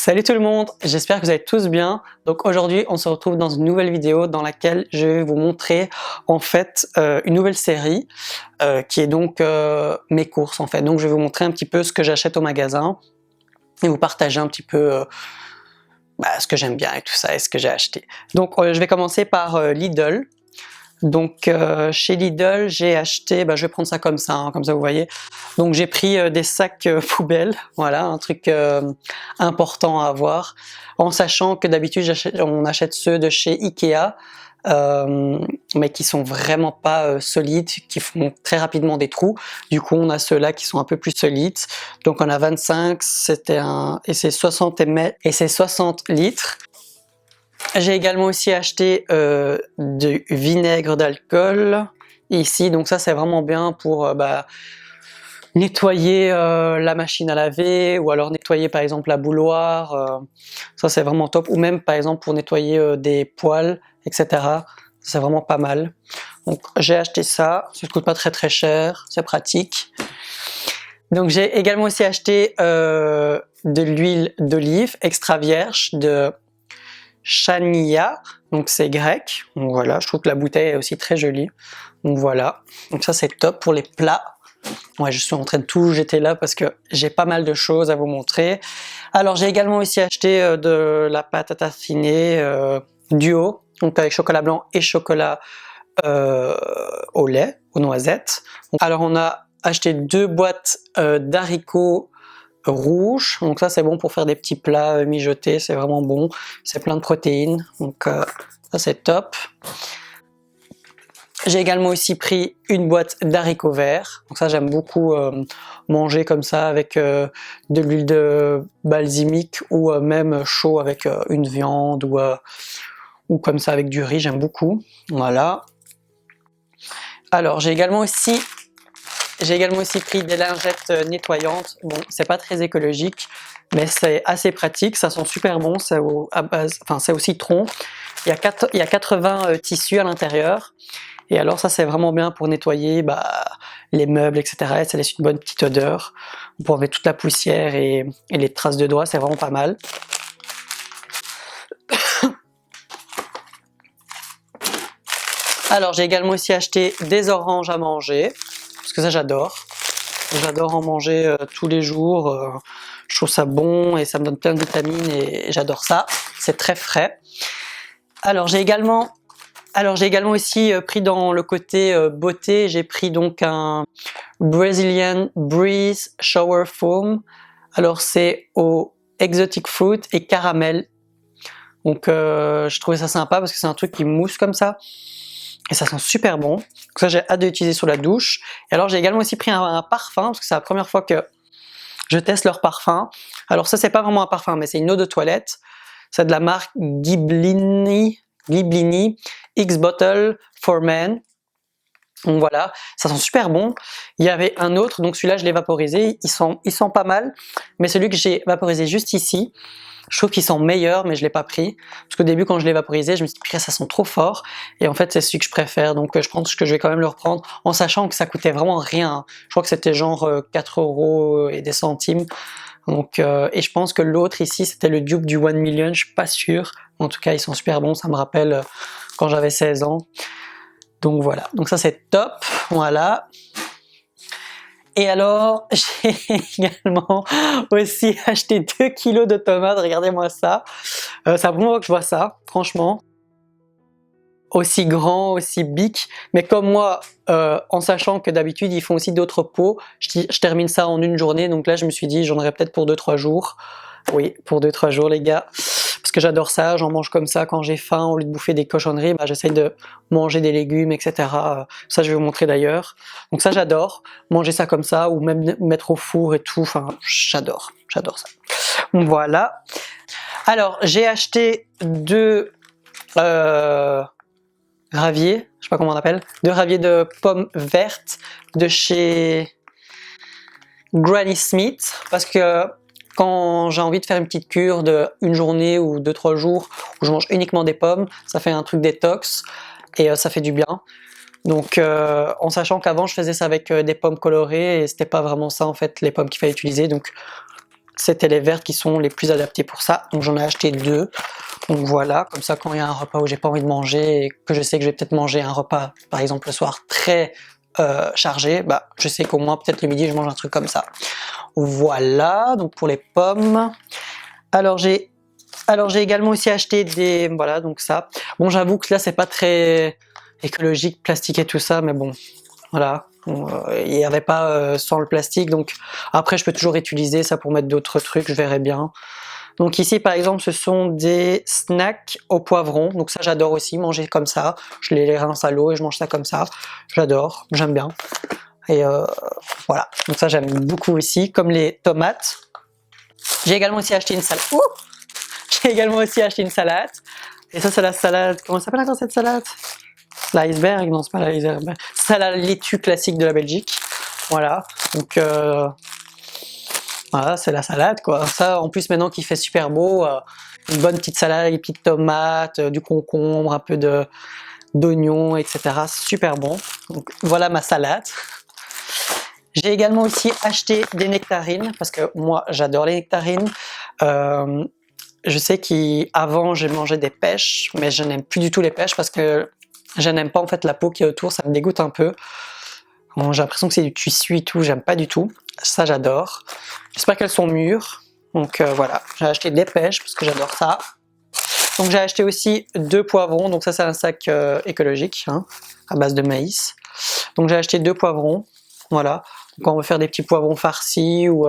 Salut tout le monde, j'espère que vous allez tous bien. Donc aujourd'hui on se retrouve dans une nouvelle vidéo dans laquelle je vais vous montrer en fait une nouvelle série qui est donc mes courses en fait. Donc je vais vous montrer un petit peu ce que j'achète au magasin et vous partager un petit peu ce que j'aime bien et tout ça et ce que j'ai acheté. Donc je vais commencer par Lidl. Donc chez Lidl j'ai acheté, je vais prendre ça comme ça, comme ça vous voyez. Donc j'ai pris des sacs poubelles, voilà, un truc important à avoir, en sachant que d'habitude on achète ceux de chez Ikea, mais qui sont vraiment pas solides, qui font très rapidement des trous. Du coup on a ceux-là qui sont un peu plus solides. Donc on a 25, et c'est 60 ml et c'est 60 litres. J'ai également aussi acheté du vinaigre d'alcool ici, donc ça c'est vraiment bien pour nettoyer la machine à laver ou alors nettoyer par exemple la bouilloire, ça c'est vraiment top, ou même par exemple pour nettoyer des poêles, etc. C'est vraiment pas mal. Donc j'ai acheté ça, ça ne coûte pas très cher, c'est pratique. Donc j'ai également aussi acheté de l'huile d'olive extra vierge de Chania, donc c'est grec. Donc voilà, je trouve que la bouteille est aussi très jolie. Donc voilà, donc ça c'est top pour les plats. Ouais, je suis en train de tout jeter là parce que j'ai pas mal de choses à vous montrer. Alors j'ai également aussi acheté de la pâte à tartiner duo, donc avec chocolat blanc et chocolat au lait, aux noisettes. Alors on a acheté 2 boîtes d'haricots rouge, donc ça c'est bon pour faire des petits plats mijotés, c'est vraiment bon, c'est plein de protéines, donc ça c'est top. J'ai également aussi pris une boîte d'haricots verts, donc ça j'aime beaucoup manger comme ça avec de l'huile de balsamique ou même chaud avec une viande ou comme ça avec du riz, j'aime beaucoup, voilà. Alors j'ai également aussi pris des lingettes nettoyantes. Bon, c'est pas très écologique, mais c'est assez pratique. Ça sent super bon. C'est au citron. Il y a 80 tissus à l'intérieur. Et alors ça, c'est vraiment bien pour nettoyer les meubles, etc. Et ça laisse une bonne petite odeur. Pour enlever toute la poussière et les traces de doigts, c'est vraiment pas mal. Alors j'ai également aussi acheté des oranges à manger, parce que ça j'adore. J'adore en manger tous les jours, je trouve ça bon et ça me donne plein de vitamines et j'adore ça, c'est très frais. Alors j'ai également aussi pris dans le côté beauté, j'ai pris donc un Brazilian Breeze Shower Foam. Alors c'est au exotic fruit et caramel. Donc je trouvais ça sympa parce que c'est un truc qui mousse comme ça. Et ça sent super bon. Donc ça j'ai hâte de l'utiliser sur la douche. Et alors j'ai également aussi pris un parfum, parce que c'est la première fois que je teste leur parfum. Alors ça c'est pas vraiment un parfum, mais c'est une eau de toilette. C'est de la marque Ghibellini X Bottle for Men. Donc voilà, ça sent super bon. Il y avait un autre, donc celui-là je l'ai vaporisé, il sent pas mal. Mais celui que j'ai vaporisé juste ici, je trouve qu'il sent meilleur, mais je l'ai pas pris. Parce qu'au début, quand je l'ai vaporisé, je me suis dit, ça sent trop fort. Et en fait, c'est celui que je préfère. Donc, je pense que je vais quand même le reprendre, en sachant que ça coûtait vraiment rien. Je crois que c'était genre 4 € et des centimes. Donc, et je pense que l'autre ici, c'était le dupe du 1 million. Je suis pas sûr. En tout cas, ils sont super bons. Ça me rappelle quand j'avais 16 ans. Donc voilà. Donc ça, c'est top. Voilà. Et alors, j'ai également aussi acheté 2 kilos de tomates, regardez-moi ça. C'est la première fois que je vois ça, franchement. Aussi grand, aussi big. Mais comme moi, en sachant que d'habitude, ils font aussi d'autres pots, je termine ça en une journée. Donc là, je me suis dit, j'en aurais peut-être pour 2-3 jours. Oui, pour 2-3 jours, les gars. Parce que j'adore ça, j'en mange comme ça quand j'ai faim, au lieu de bouffer des cochonneries, j'essaye de manger des légumes, etc. Ça je vais vous montrer d'ailleurs. Donc ça j'adore, manger ça comme ça, ou même mettre au four et tout, enfin j'adore ça. Voilà. Alors j'ai acheté 2 raviers, je sais pas comment on appelle, 2 raviers de pommes vertes de chez Granny Smith, parce que quand j'ai envie de faire une petite cure de une journée ou 2-3 jours où je mange uniquement des pommes, ça fait un truc détox et ça fait du bien. Donc en sachant qu'avant je faisais ça avec des pommes colorées et c'était pas vraiment ça en fait les pommes qu'il fallait utiliser, donc c'était les vertes qui sont les plus adaptées pour ça, donc j'en ai acheté 2. Donc voilà, comme ça quand il y a un repas où j'ai pas envie de manger et que je sais que je vais peut-être manger un repas, par exemple le soir, très chargé, bah je sais qu'au moins peut-être le midi je mange un truc comme ça. Voilà, donc pour les pommes. Alors j'ai également aussi acheté des, voilà, donc ça. Bon, j'avoue que là c'est pas très écologique, plastique et tout ça, mais bon, voilà. Bon, il n'y avait pas sans le plastique, donc après je peux toujours utiliser ça pour mettre d'autres trucs, je verrai bien. Donc ici par exemple ce sont des snacks au poivron, donc ça j'adore aussi manger comme ça, je les rince à l'eau et je mange ça comme ça, j'adore, j'aime bien. Et voilà, donc ça j'aime beaucoup aussi, comme les tomates. J'ai également aussi acheté une salade. J'ai également aussi acheté une salade. Et ça c'est la salade, comment ça s'appelle encore cette salade? L'iceberg, non c'est pas l'iceberg, c'est la laitue classique de la Belgique. Voilà, donc voilà, c'est la salade quoi. Ça en plus maintenant qu'il fait super beau, une bonne petite salade avec des petites tomates, du concombre, un peu d'oignons, etc. Super bon. Donc voilà ma salade. J'ai également aussi acheté des nectarines parce que moi j'adore les nectarines. Je sais qu'avant j'ai mangé des pêches, mais je n'aime plus du tout les pêches parce que je n'aime pas en fait la peau qui est autour, ça me dégoûte un peu. Bon, j'ai l'impression que c'est du tissu et tout, j'aime pas du tout. Ça j'adore. J'espère qu'elles sont mûres. Donc voilà, j'ai acheté des pêches parce que j'adore ça. Donc j'ai acheté aussi 2 poivrons, donc ça c'est un sac écologique hein, à base de maïs. Donc j'ai acheté 2 poivrons, voilà. Donc on veut faire des petits poivrons farcis ou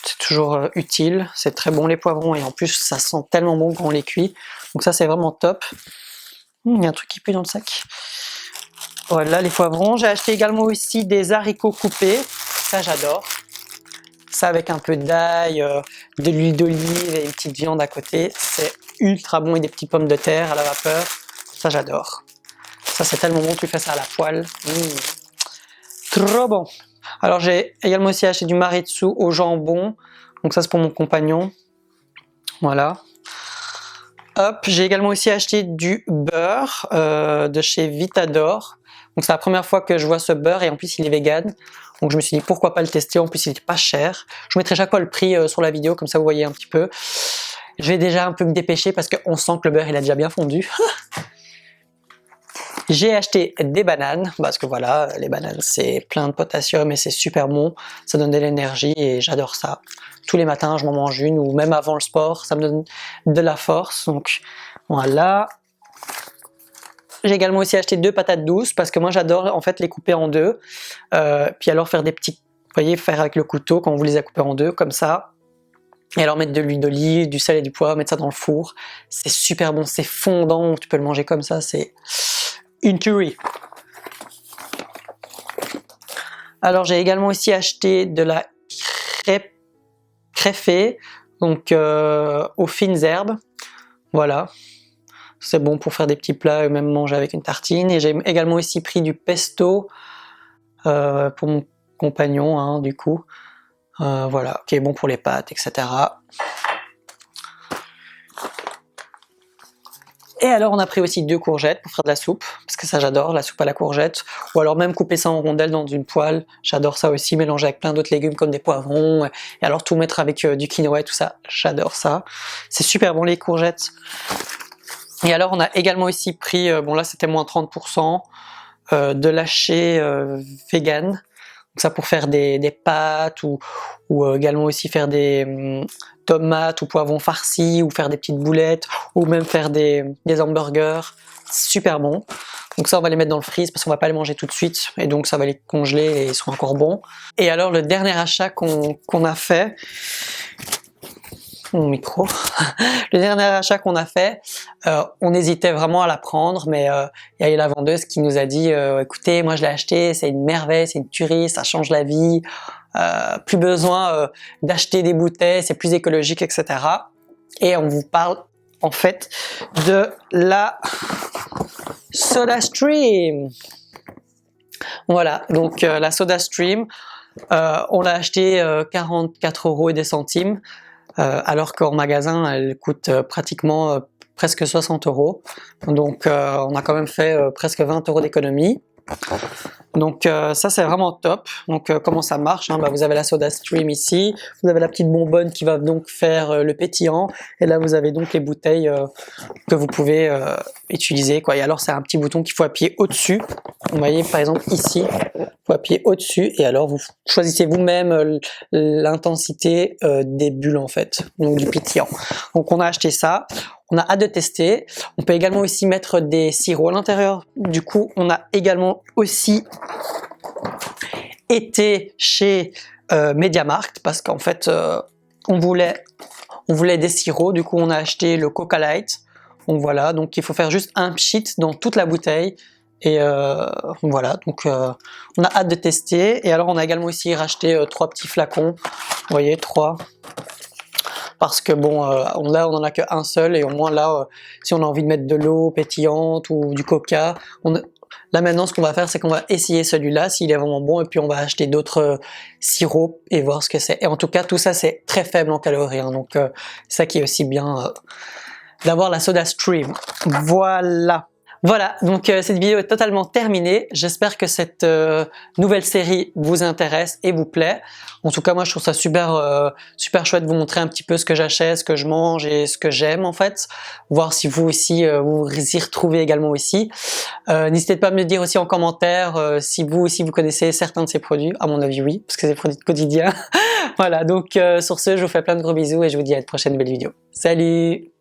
c'est toujours utile, c'est très bon les poivrons et en plus ça sent tellement bon quand on les cuit. Donc ça c'est vraiment top. Il y a un truc qui pue dans le sac. Voilà les poivrons. J'ai acheté également aussi des haricots coupés, ça j'adore. Ça avec un peu d'ail, de l'huile d'olive et une petite viande à côté, c'est ultra bon et des petites pommes de terre à la vapeur, ça j'adore. Ça c'est tellement bon, tu fais ça à la poêle. Trop bon. Alors j'ai également aussi acheté du maritsu au jambon, donc ça c'est pour mon compagnon. Voilà. Hop, j'ai également aussi acheté du beurre de chez Vitador. Donc c'est la première fois que je vois ce beurre et en plus il est vegan. Donc je me suis dit pourquoi pas le tester, en plus il n'était pas cher. Je mettrai chaque fois le prix sur la vidéo, comme ça vous voyez un petit peu. Je vais déjà un peu me dépêcher parce qu'on sent que le beurre il a déjà bien fondu. J'ai acheté des bananes, parce que voilà, les bananes c'est plein de potassium et c'est super bon, ça donne de l'énergie et j'adore ça. Tous les matins je m'en mange une, ou même avant le sport, ça me donne de la force, donc voilà. J'ai également aussi acheté 2 patates douces, parce que moi j'adore en fait les couper en deux, puis alors faire des petits, vous voyez, faire avec le couteau quand vous les a coupés en deux, comme ça. Et alors mettre de l'huile d'olive, du sel et du poivre, mettre ça dans le four, c'est super bon, c'est fondant, tu peux le manger comme ça, c'est une tuerie. Alors j'ai également aussi acheté de la crêpe crêfée, donc aux fines herbes, voilà. C'est bon pour faire des petits plats et même manger avec une tartine. Et j'ai également aussi pris du pesto pour mon compagnon, hein, du coup. Voilà, qui est bon pour les pâtes, etc. Et alors on a pris aussi 2 courgettes pour faire de la soupe, parce que ça j'adore, la soupe à la courgette. Ou alors même couper ça en rondelles dans une poêle, j'adore ça aussi, mélanger avec plein d'autres légumes comme des poivrons. Et alors tout mettre avec du quinoa et tout ça, j'adore ça. C'est super bon les courgettes. Et alors on a également aussi pris, bon là c'était moins 30%, de lâcher vegan. Donc ça pour faire des pâtes ou également aussi faire des tomates ou poivrons farcis ou faire des petites boulettes ou même faire des hamburgers. Super bon. Donc ça on va les mettre dans le freeze parce qu'on va pas les manger tout de suite et donc ça va les congeler et ils seront encore bons. Et alors le dernier achat qu'on a fait, mon micro. Le dernier achat qu'on a fait, on hésitait vraiment à la prendre, mais il y a eu la vendeuse qui nous a dit écoutez, moi je l'ai acheté, c'est une merveille, c'est une tuerie, ça change la vie, plus besoin d'acheter des bouteilles, c'est plus écologique, etc. Et on vous parle en fait de la SodaStream. Voilà, donc la SodaStream, on l'a acheté 44 € et des centimes. Alors qu'en magasin elle coûte pratiquement presque 60 €. Donc on a quand même fait presque 20 € d'économie. Donc ça c'est vraiment top. Donc comment ça marche, hein? Bah, vous avez la SodaStream ici, vous avez la petite bonbonne qui va donc faire le pétillant, et là vous avez donc les bouteilles que vous pouvez utiliser, quoi. Et alors c'est un petit bouton qu'il faut appuyer au-dessus. Vous voyez par exemple ici, il faut appuyer au-dessus, et alors vous choisissez vous-même l'intensité des bulles en fait, donc du pétillant. Donc on a acheté ça. On a hâte de tester. On peut également aussi mettre des sirops à l'intérieur. Du coup, on a également aussi été chez MediaMarkt parce qu'en fait, on voulait des sirops. Du coup, on a acheté le Coca Light. Donc voilà, donc il faut faire juste un pchit dans toute la bouteille. Et voilà, donc on a hâte de tester. Et alors, on a également aussi racheté 3 petits flacons. Vous voyez, 3. Parce que bon, là on en a qu'un seul, et au moins là, si on a envie de mettre de l'eau pétillante ou du coca, là maintenant ce qu'on va faire, c'est qu'on va essayer celui-là, s'il est vraiment bon, et puis on va acheter d'autres sirops et voir ce que c'est. Et en tout cas, tout ça c'est très faible en calories, hein, donc ça qui est aussi bien d'avoir la SodaStream. Voilà, donc cette vidéo est totalement terminée. J'espère que cette nouvelle série vous intéresse et vous plaît. En tout cas, moi je trouve ça super chouette de vous montrer un petit peu ce que j'achète, ce que je mange et ce que j'aime en fait. Voir si vous aussi vous y retrouvez également aussi. N'hésitez pas à me le dire aussi en commentaire si vous aussi vous connaissez certains de ces produits. À mon avis oui, parce que c'est des produits de quotidien. Voilà, donc sur ce, je vous fais plein de gros bisous et je vous dis à une prochaine belle vidéo. Salut!